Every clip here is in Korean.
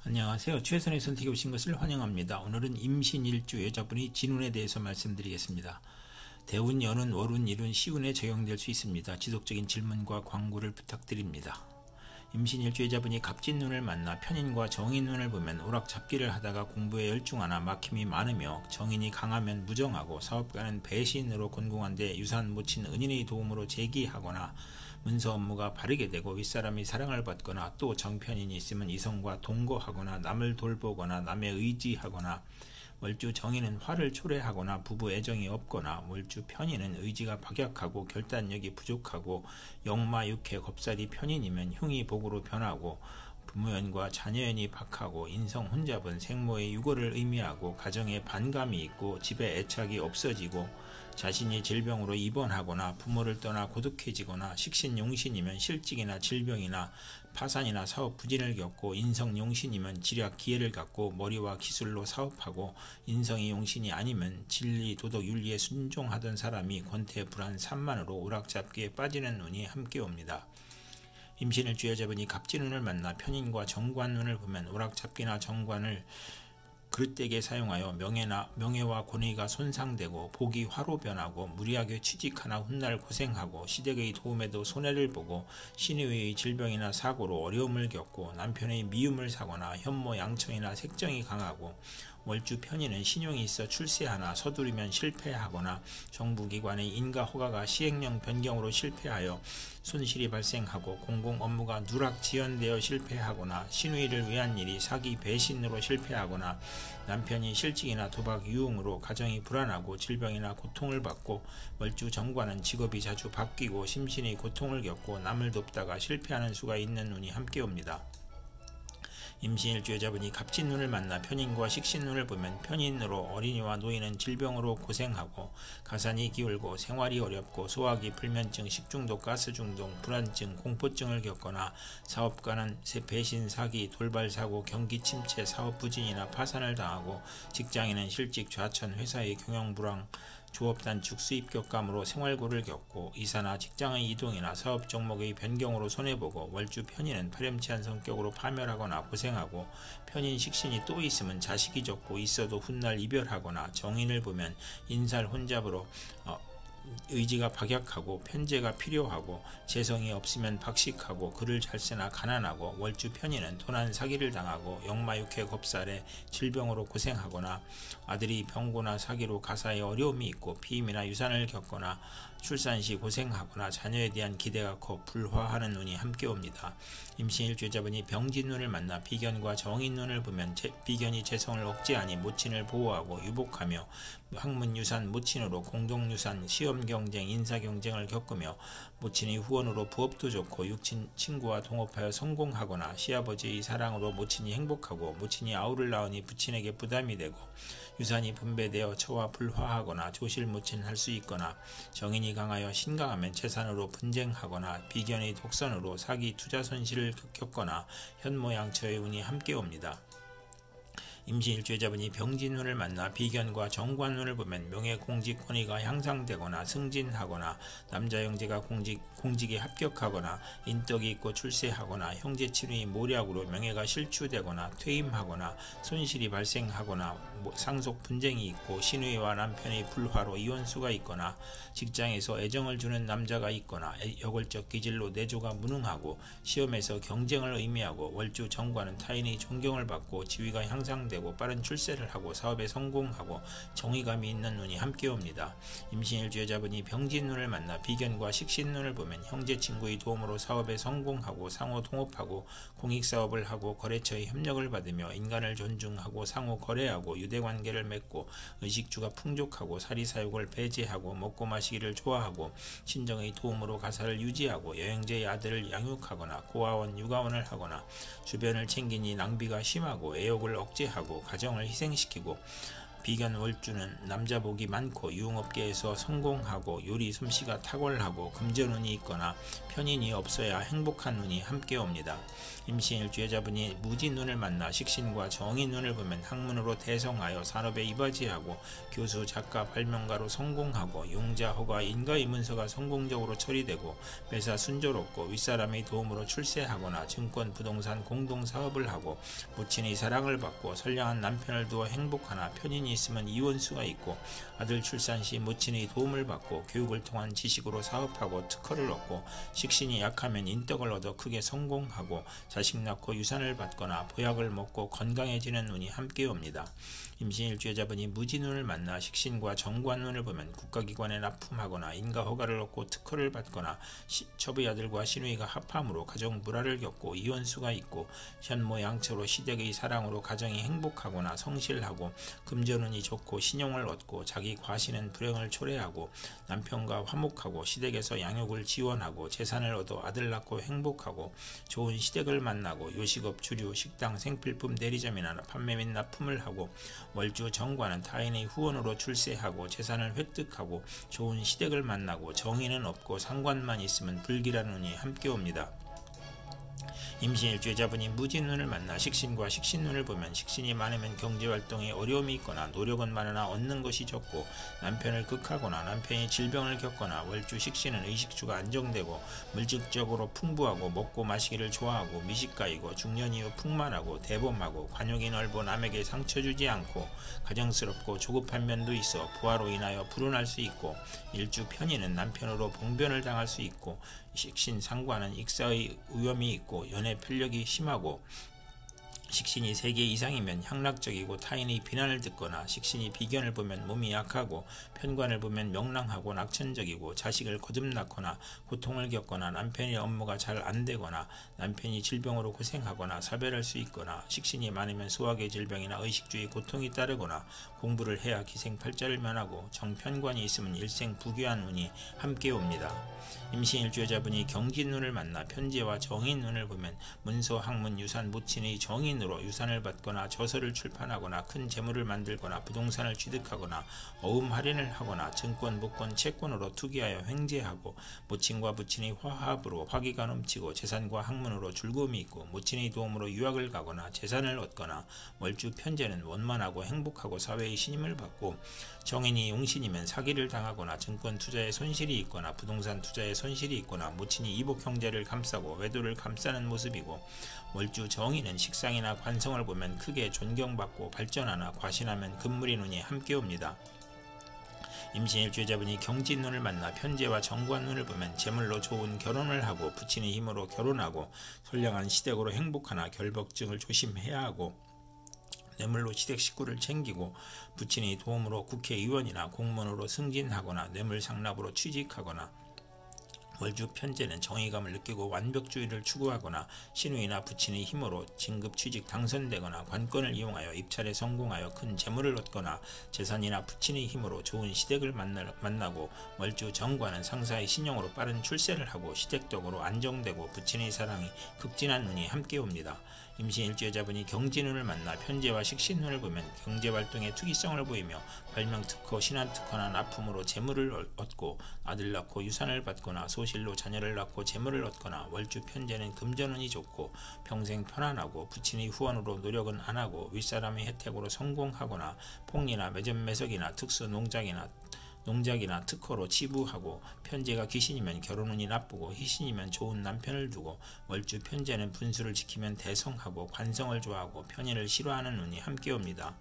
안녕하세요. 최선의 선택에 오신 것을 환영합니다. 오늘은 임신일주 여자분의 진운에 대해서 말씀드리겠습니다. 대운, 연운, 월운, 일운, 시운에 적용될 수 있습니다. 지속적인 질문과 광고를 부탁드립니다. 임신일주 여자분이 갑진운을 만나 편인과 정인운을 보면 오락잡기를 하다가 공부에 열중하나 막힘이 많으며 정인이 강하면 무정하고 사업가는 배신으로 곤궁한데 유산 모친 은인의 도움으로 재기하거나 문서 업무가 바르게 되고 윗사람이 사랑을 받거나 또 정편인이 있으면 이성과 동거하거나 남을 돌보거나 남의 의지하거나 월주 정인은 화를 초래하거나 부부 애정이 없거나 월주 편인은 의지가 박약하고 결단력이 부족하고 역마 육해 겁살이 편인이면 흉이 복으로 변하고 부모연과 자녀연이 박하고 인성 혼잡은 생모의 유고를 의미하고 가정에 반감이 있고 집에 애착이 없어지고 자신이 질병으로 입원하거나 부모를 떠나 고독해지거나 식신용신이면 실직이나 질병이나 파산이나 사업 부진을 겪고 인성용신이면 지략 기회를 갖고 머리와 기술로 사업하고 인성이 용신이 아니면 진리 도덕 윤리에 순종하던 사람이 권태불안 산만으로 오락잡기에 빠지는 운이 함께 옵니다. 임신일주 여자분이 갑진운을 만나 편인과 정관운을 보면 오락잡기나 정관을 그릇되게 사용하여 명예와 권위가 손상되고 복이 화로 변하고 무리하게 취직하나 훗날 고생하고 시댁의 도움에도 손해를 보고 신의의 질병이나 사고로 어려움을 겪고 남편의 미움을 사거나 현모 양청이나 색정이 강하고 월주 편인은 신용이 있어 출세하나 서두르면 실패하거나 정부기관의 인가 허가가 시행령 변경으로 실패하여 손실이 발생하고 공공 업무가 누락지연되어 실패하거나 신의를 위한 일이 사기 배신으로 실패하거나 남편이 실직이나 도박 유흥으로 가정이 불안하고 질병이나 고통을 받고 월주 정관은 직업이 자주 바뀌고 심신의 고통을 겪고 남을 돕다가 실패하는 수가 있는 운이 함께 옵니다. 임신일주 여자분이 갑진운을 만나 편인과 식신운을 보면 편인으로 어린이와 노인은 질병으로 고생하고 가산이 기울고 생활이 어렵고 소화기 불면증, 식중독, 가스중독, 불안증, 공포증을 겪거나 사업가는 배신, 사기, 돌발사고, 경기 침체, 사업 부진이나 파산을 당하고 직장인은 실직, 좌천, 회사의 경영불황, 조업단축, 수입 격감으로 생활고를 겪고 이사나 직장의 이동이나 사업 종목의 변경으로 손해보고 월주 편인은 파렴치한 성격으로 파멸하거나 고생하고 편인 식신이 또 있으면 자식이 적고 있어도 훗날 이별하거나 정인을 보면 인살 혼잡으로 의지가 박약하고 편제가 필요하고 재성이 없으면 박식하고 글을 잘 쓰나 가난하고 월주 편인은 도난 사기를 당하고 역마육해 겁살에 질병으로 고생하거나 아들이 병고나 사기로 가사에 어려움이 있고 피임이나 유산을 겪거나 출산시 고생하거나 자녀에 대한 기대가 커 불화하는 운이 함께 옵니다. 임신일주 여자분이 병진운을 만나 비견과 정인운을 보면 비견이 재성을 억제하니 모친을 보호하고 유복하며 학문유산 모친으로 공동유산, 시험경쟁, 인사경쟁을 겪으며 모친의 후원으로 부업도 좋고 육친 친구와 동업하여 성공하거나 시아버지의 사랑으로 모친이 행복하고 모친이 아우를 낳으니 부친에게 부담이 되고 유산이 분배되어 처와 불화하거나 조실모친할 수 있거나 정인이 강하여 신강하면 재산으로 분쟁하거나 비견의 독선으로 사기 투자 손실을 겪거나 현모양처의 운이 함께 옵니다. 임신일주 여자분이 병진운을 만나 비견과 정관운을 보면 명예공직 권위가 향상되거나 승진하거나 남자 형제가 공직에 합격하거나 인덕이 있고 출세하거나 형제 친의 모략으로 명예가 실추되거나 퇴임하거나 손실이 발생하거나 상속 분쟁이 있고 신의와 남편의 불화로 이혼수가 있거나 직장에서 애정을 주는 남자가 있거나 여골적 기질로 내조가 무능하고 시험에서 경쟁을 의미하고 월주 정관은 타인의 존경을 받고 지위가 향상되고 빠른 출세를 하고 사업에 성공하고 정의감이 있는 운이 함께 옵니다. 임신일주 여자분이 병진운을 만나 비견과 식신운을 보면 형제 친구의 도움으로 사업에 성공하고 상호 동업하고 공익사업을 하고 거래처의 협력을 받으며 인간을 존중하고 상호 거래하고 유대관계를 맺고 의식주가 풍족하고 사리사욕을 배제하고 먹고 마시기를 좋아하고 친정의 도움으로 가사를 유지하고 여행제의 아들을 양육하거나 고아원 육아원을 하거나 주변을 챙기니 낭비가 심하고 애욕을 억제하고 가정을 희생시키고 비견 월주는 남자 복이 많고 유흥업계에서 성공하고 요리 솜씨가 탁월하고 금전운이 있거나 편인이 없어야 행복한 운이 함께 옵니다. 임신일주 여자분이 무진운을 만나 식신과 정인운을 보면 학문으로 대성하여 산업에 이바지하고 교수, 작가, 발명가로 성공하고 용자, 허가, 인가의 문서가 성공적으로 처리되고 매사 순조롭고 윗사람의 도움으로 출세하거나 증권, 부동산, 공동사업을 하고 모친의 사랑을 받고 선량한 남편을 두어 행복하나 편인이 있으면 이혼수가 있고 아들 출산 시 모친의 도움을 받고 교육을 통한 지식으로 사업하고 특허를 얻고 식신이 약하면 인덕을 얻어 크게 성공하고 자식 낳고 유산을 받거나 보약을 먹고 건강해지는 운이 함께 옵니다. 임신일주 여자분이 무진운을 만나 식신과 정관운을 보면 국가기관에 납품하거나 인가 허가를 얻고 특허를 받거나 첩의 아들과 시누이가 합함으로 가정 불화를 겪고 이혼수가 있고 현모 양처로 시댁의 사랑으로 가정이 행복하거나 성실하고 금전운이 좋고 신용을 얻고 자기 과신은 불행을 초래하고 남편과 화목하고 시댁에서 양육을 지원하고 재산을 얻어 아들 낳고 행복하고 좋은 시댁을 만나고 요식업, 주류, 식당, 생필품 대리점이나 판매 및 납품을 하고 월주 정관은 타인의 후원으로 출세하고 재산을 획득하고 좋은 시댁을 만나고 정의는 없고 상관만 있으면 불길한 운이 함께 옵니다. 임신일주 여자분이 무진운을 만나 식신과 식신운을 보면 식신이 많으면 경제활동에 어려움이 있거나 노력은 많으나 얻는 것이 적고 남편을 극하거나 남편이 질병을 겪거나 월주 식신은 의식주가 안정되고 물질적으로 풍부하고 먹고 마시기를 좋아하고 미식가이고 중년 이후 풍만하고 대범하고 관용이 넓어 남에게 상처 주지 않고 가정스럽고 조급한 면도 있어 부하로 인하여 불운할 수 있고 일주 편인은 남편으로 봉변을 당할 수 있고 식신 상관은 익사의 위험이 있고 연애 편력이 심하고 식신이 3개 이상이면 향락적이고 타인의 비난을 듣거나 식신이 비견을 보면 몸이 약하고 편관을 보면 명랑하고 낙천적이고 자식을 거듭 낳거나 고통을 겪거나 남편의 업무가 잘 안되거나 남편이 질병으로 고생하거나 사별할 수 있거나 식신이 많으면 소화계 질병이나 의식주의 고통이 따르거나 공부를 해야 기생팔자를 면하고 정편관이 있으면 일생 부귀한 운이 함께 옵니다. 임신일주 여자분이 경진운을 만나 편제와 정인운을 보면 문서, 학문, 유산, 모친의 정인으로 유산을 받거나 저서를 출판하거나 큰 재물을 만들거나 부동산을 취득하거나 어음 할인을 하거나 증권, 복권, 채권으로 투기하여 횡재하고 모친과 부친의 화합으로 화기가 넘치고 재산과 학문으로 즐거움이 있고 모친의 도움으로 유학을 가거나 재산을 얻거나 월주 편제는 원만하고 행복하고 사회의 신임을 받고 정인이 용신이면 사기를 당하거나 증권 투자에 손실이 있거나 부동산 투자에 손실이 있거나 모친이 이복 형제를 감싸고 외도를 감싸는 모습이고 월주 정인은 식상이나 관성을 보면 크게 존경받고 발전하나 과신하면 금물인 운이 함께 옵니다. 임신일주 여자분이 경진운을 만나 편제와 정관운을 보면 재물로 좋은 결혼을 하고 부친의 힘으로 결혼하고 선량한 시댁으로 행복하나 결벽증을 조심해야 하고 뇌물로 시댁 식구를 챙기고 부친의 도움으로 국회의원이나 공무원으로 승진하거나 뇌물 상납으로 취직하거나 월주 편제는 정의감을 느끼고 완벽주의를 추구하거나 시누이나 부친의 힘으로 진급 취직 당선되거나 관건을 이용하여 입찰에 성공하여 큰 재물을 얻거나 재산이나 부친의 힘으로 좋은 시댁을 만나고 월주 정관은 상사의 신용으로 빠른 출세를 하고 시댁적으로 안정되고 부친의 사랑이 극진한 운이 함께 옵니다. 임신일주 여자분이 경진운을 만나 편제와 식신운을 보면 경제활동에 투기성을 보이며 발명특허, 신한특허나 납품으로 재물을 얻고 아들 낳고 유산을 받거나 소실로 자녀를 낳고 재물을 얻거나 월주 편제는 금전운이 좋고 평생 편안하고 부친의 후원으로 노력은 안하고 윗사람의 혜택으로 성공하거나 폭리나 매점매석이나 특수 농작이나 특허로 치부하고 편제가 귀신이면 결혼운이 나쁘고 희신이면 좋은 남편을 두고 월주 편제는 분수를 지키면 대성하고 관성을 좋아하고 편인을 싫어하는 운이 함께 옵니다.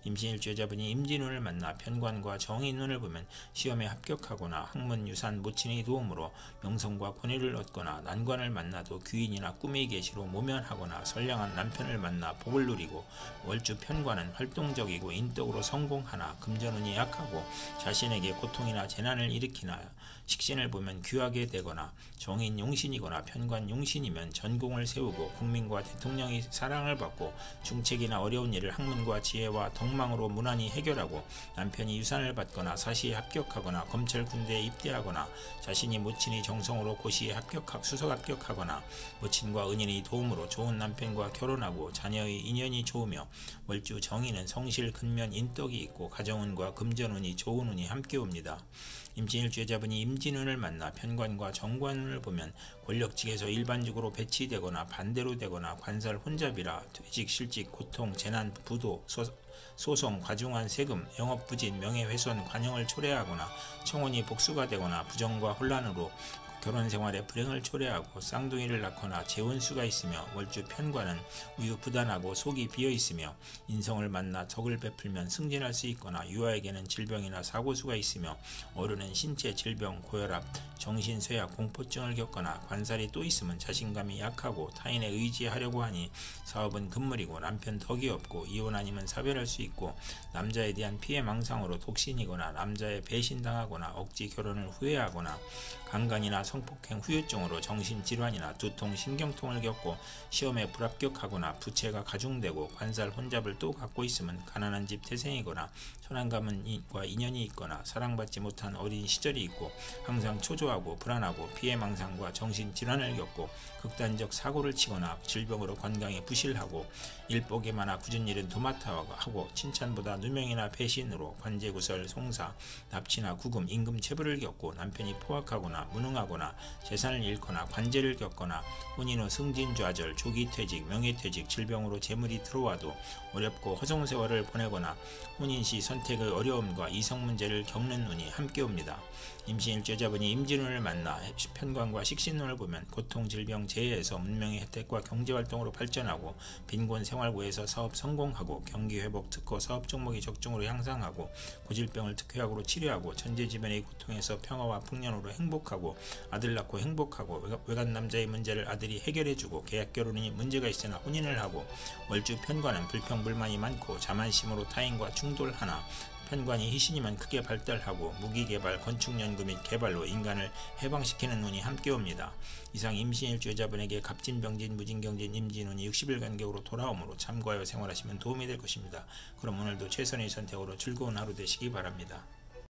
임신일주 여자분이 임진운을 만나 편관과 정인운을 보면 시험에 합격하거나 학문, 유산, 모친의 도움으로 명성과 권위를 얻거나 난관을 만나도 귀인이나 꿈의 계시로 모면하거나 선량한 남편을 만나 복을 누리고 월주 편관은 활동적이고 인덕으로 성공하나 금전운이 약하고 자신에게 고통이나 재난을 일으키나 식신을 보면 귀하게 되거나 정인 용신이거나 편관 용신이면 전공을 세우고 국민과 대통령이 사랑을 받고 중책이나 어려운 일을 학문과 지혜와 덕망으로 무난히 해결하고 남편이 유산을 받거나 사시에 합격하거나 검찰 군대에 입대하거나 자신이 모친이 정성으로 고시에 수석 합격하거나 모친과 은인의 도움으로 좋은 남편과 결혼하고 자녀의 인연이 좋으며 월주 정인은 성실 근면 인덕이 있고 가정운과 금전운이 좋은 운이 함께 옵니다. 임진일주의자분이 임진운을 만나 편관과 정관운을 보면 권력직에서 일반직으로 배치되거나 반대로 되거나 관살 혼잡이라 퇴직, 실직, 고통, 재난, 부도, 소송, 과중한 세금, 영업부진, 명예훼손, 관용을 초래하거나 청혼이 복수가 되거나 부정과 혼란으로 결혼생활에 불행을 초래하고 쌍둥이를 낳거나 재혼수가 있으며 월주 편관은 우유부단하고 속이 비어있으며 인성을 만나 덕을 베풀면 승진할 수 있거나 유아에게는 질병이나 사고수가 있으며 어른은 신체 질병, 고혈압, 정신쇠약, 공포증을 겪거나 관살이 또 있으면 자신감이 약하고 타인에 의지하려고 하니 사업은 금물이고 남편 덕이 없고 이혼 아니면 사별할 수 있고 남자에 대한 피해망상으로 독신이거나 남자에 배신당하거나 억지 결혼을 후회하거나 강간이나 성폭행 후유증으로 정신질환이나 두통, 신경통을 겪고 시험에 불합격하거나 부채가 가중되고 관살 혼잡을 또 갖고 있으면 가난한 집 태생이거나 천안가문과 인연이 있거나 사랑받지 못한 어린 시절이 있고 항상 초조하고 불안하고 피해망상과 정신질환을 겪고 극단적 사고를 치거나 질병으로 건강에 부실하고 일복이 많아 굳은 일은 도맡아 하고 칭찬보다 누명이나 배신으로 관제구설, 송사, 납치나 구금, 임금 체불을 겪고 남편이 포악하거나 무능하거나 재산을 잃거나 관제를 겪거나 혼인 후 승진좌절, 조기퇴직, 명예퇴직, 질병으로 재물이 들어와도 어렵고 허송 세월을 보내거나 혼인 시 선택의 어려움과 이성 문제를 겪는 운이 함께 옵니다. 임신일주자분이 임진운을 만나 편관과 식신운을 보면 고통, 질병, 재해에서 문명의 혜택과 경제활동으로 발전하고 빈곤 생활고에서 사업 성공하고 경기회복, 특허, 사업 종목이 적중으로 향상하고 고질병을 특효약으로 치료하고 천재지변의 고통에서 평화와 풍년으로 행복하고 아들 낳고 행복하고 외간 남자의 문제를 아들이 해결해주고 계약 결혼이 문제가 있으나 혼인을 하고 월주 편관은 불평불만이 많고 자만심으로 타인과 충돌하나 편관이 희신이면 크게 발달하고 무기개발, 건축연구 및 개발로 인간을 해방시키는 운이 함께 옵니다. 이상 임신일주자분에게 갑진병진, 무진경진, 임진운이 60일 간격으로 돌아오므로 참고하여 생활하시면 도움이 될 것입니다. 그럼 오늘도 최선의 선택으로 즐거운 하루 되시기 바랍니다.